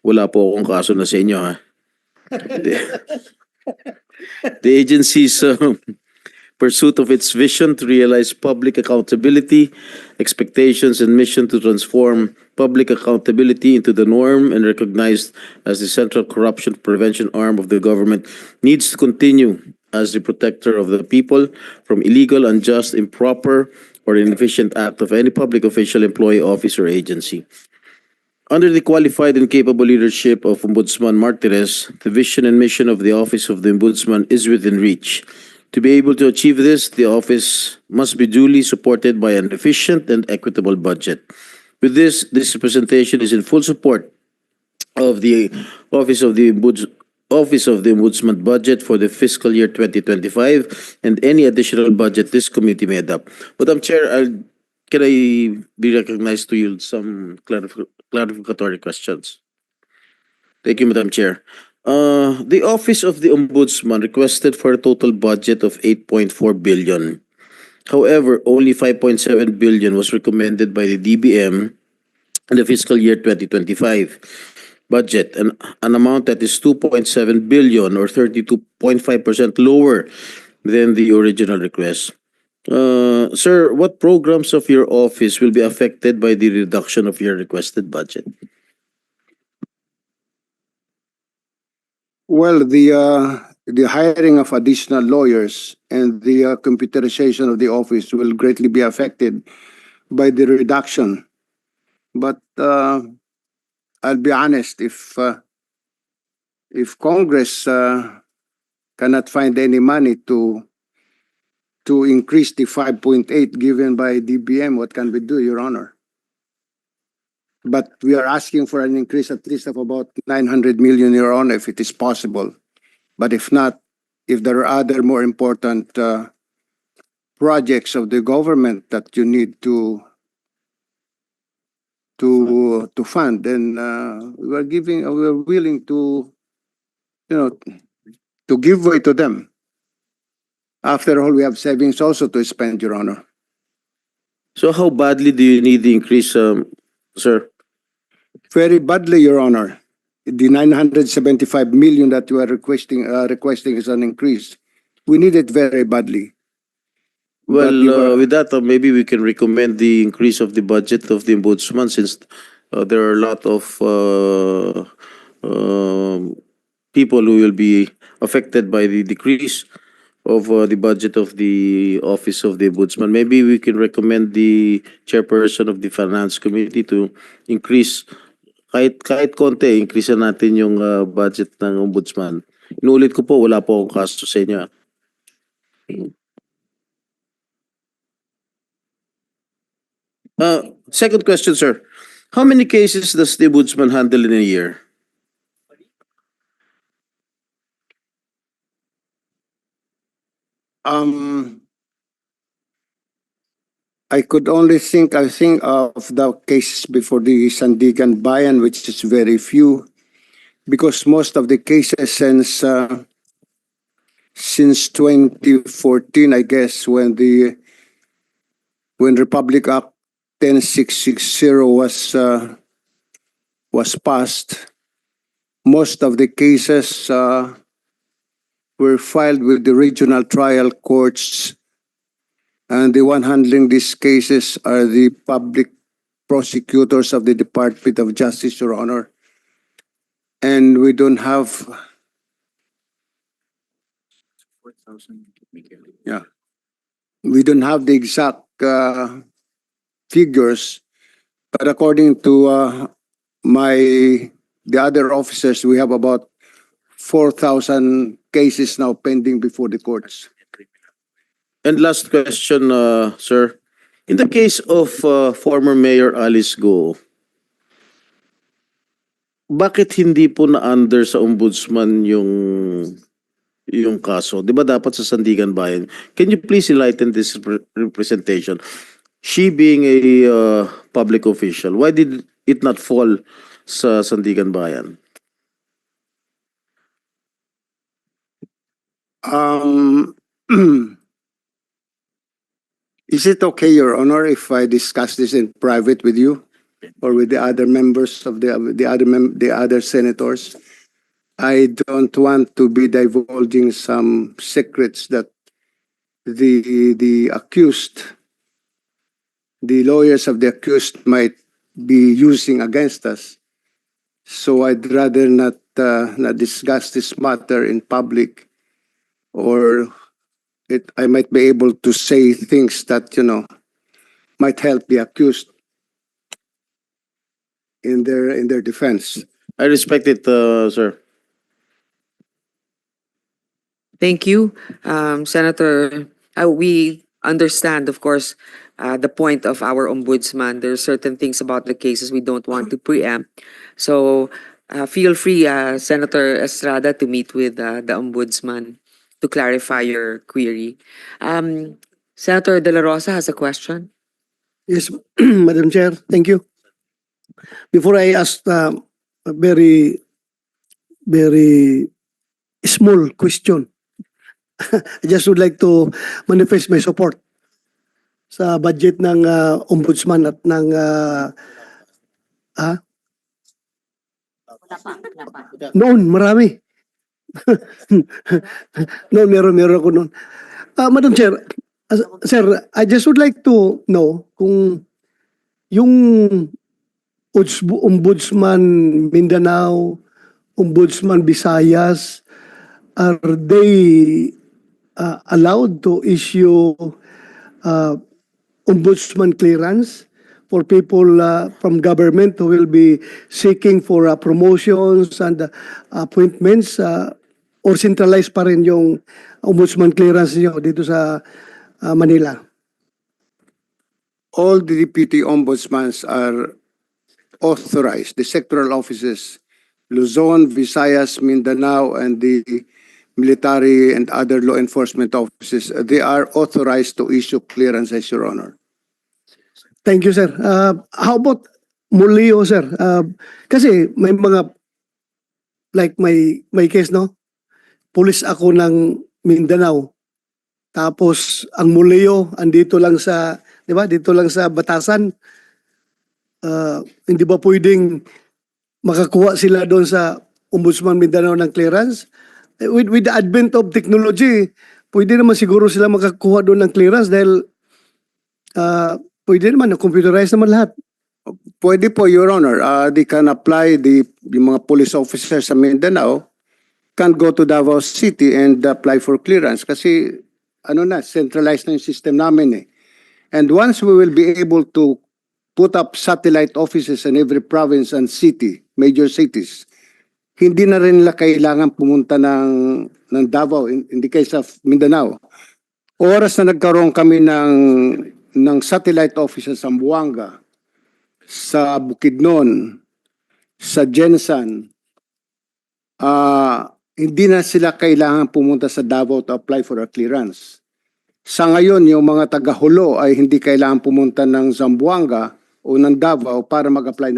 Wala po akong kaso na sa inyo, ha? The, the agency's pursuit of its vision to realize public accountability, expectations, and mission to transform public accountability into the norm and recognized as the central corruption prevention arm of the government needs to continue as the protector of the people from illegal, unjust, improper, or inefficient act of any public official, employee, office, or agency. Under the qualified and capable leadership of Ombudsman Martinez, the vision and mission of the Office of the Ombudsman is within reach. To be able to achieve this, the office must be duly supported by an efficient and equitable budget. With this presentation is in full support of the Office of the Ombudsman budget for the fiscal year 2025 and any additional budget this committee may adopt. Madam Chair, can I be recognized to yield some clarificatory questions? Thank you, Madam Chair. The Office of the Ombudsman requested for a total budget of 8.4 billion. However, only 5.7 billion was recommended by the DBM in the fiscal year 2025 budget, an amount that is 2.7 billion or 32.5% lower than the original request. Sir, what programs of your office will be affected by the reduction of your requested budget? Well, the hiring of additional lawyers and the computerization of the office will greatly be affected by the reduction. But I'll be honest, if Congress cannot find any money to increase the 5.8 given by DBM, what can we do, Your Honor? But we are asking for an increase at least of about 900 million, Your Honor, if it is possible. But if not, if there are other more important projects of the government that you need to fund, then we're willing to, to give way to them. After all, we have savings also to spend, Your Honor. So how badly do you need the increase, sir? Very badly, Your Honor. The 975 million that you are requesting is an increase. We need it very badly. Well, with that, maybe we can recommend the increase of the budget of the Ombudsman, since there are a lot of people who will be affected by the decrease of the budget of the Office of the Ombudsman. Maybe we can recommend the chairperson of the Finance Committee to increase, kahit konti, increase natin yung budget ng Ombudsman. Inulit ko po, wala po akong kaso sa inyo. Second question, sir. How many cases does the Ombudsman handle in a year? I could only think of the cases before the Sandigan Bayan, which is very few, because most of the cases since 2014, I guess, when Republic Act 10660 was passed, most of the cases were filed with the regional trial courts, and the one handling these cases are the public prosecutors of the Department of Justice, Your Honor. And we don't have... Yeah. We don't have the exact figures, but according to the other officers, we have about 4,000 cases now pending before the courts. And last question, sir. In the case of former Mayor Alice Go, bakit hindi po na-under sa Ombudsman yung kaso? Di ba dapat sa Sandigan Bayan? Can you please enlighten this representation? She being a public official, why did it not fall sa Sandigan Bayan? Is it okay, Your Honor, if I discuss this in private with you? or with the other members of the other senators. I don't want to be divulging some secrets that the accused, the lawyers of the accused might be using against us. So I'd rather not discuss this matter in public, or I might be able to say things that, might help the accused in their defense. I respect it, sir. Thank you, Senator. We understand, of course, the point of our ombudsman. There are certain things about the cases we don't want to preempt. So feel free, Senator Estrada, to meet with the ombudsman to clarify your query. Senator De La Rosa has a question. Yes, Madam Chair, thank you. Before I ask a very, very small question, I just would like to manifest my support sa budget ng ombudsman at ng noon, marami. Noon, meron ako noon. Madam Chair, sir, I just would like to know kung yung Ombudsman Mindanao, Ombudsman Visayas, are they allowed to issue ombudsman clearance for people from government who will be seeking for promotions and appointments, or centralized pa rin yung ombudsman clearance niyo dito sa Manila? All the deputy ombudsmans are authorized, the sectoral offices, Luzon, Visayas, Mindanao, and the military and other law enforcement offices, they are authorized to issue clearances, Your Honor. Thank you, sir. How about Mulio, sir? Kasi may mga, like may case, no? Pulis ako ng Mindanao. Tapos ang Mulio andito lang sa, 'di ba? Dito lang sa Batasan. Hindi ba pwedeng makakuha sila doon sa Ombudsman Mindanao ng clearance? With the advent of technology, pwede naman siguro sila makakuha doon ng clearance dahil pwede naman, computerized naman lahat. Pwede po, Your Honor. They can apply, yung mga police officers sa Mindanao can go to Davao City and apply for clearance kasi centralized na yung system namin eh. And once we will be able to put up satellite offices in every province and city, major cities, hindi na rin nila kailangan pumunta ng Davao in the case of Mindanao. Oras na nagkaroon kami ng satellite offices sa Zamboanga, sa Bukidnon, sa Jensan, hindi na sila kailangan pumunta sa Davao to apply for a clearance. Sa ngayon, yung mga taga-Hulo ay hindi kailangan pumunta ng Zamboanga o ng Davao para mag-apply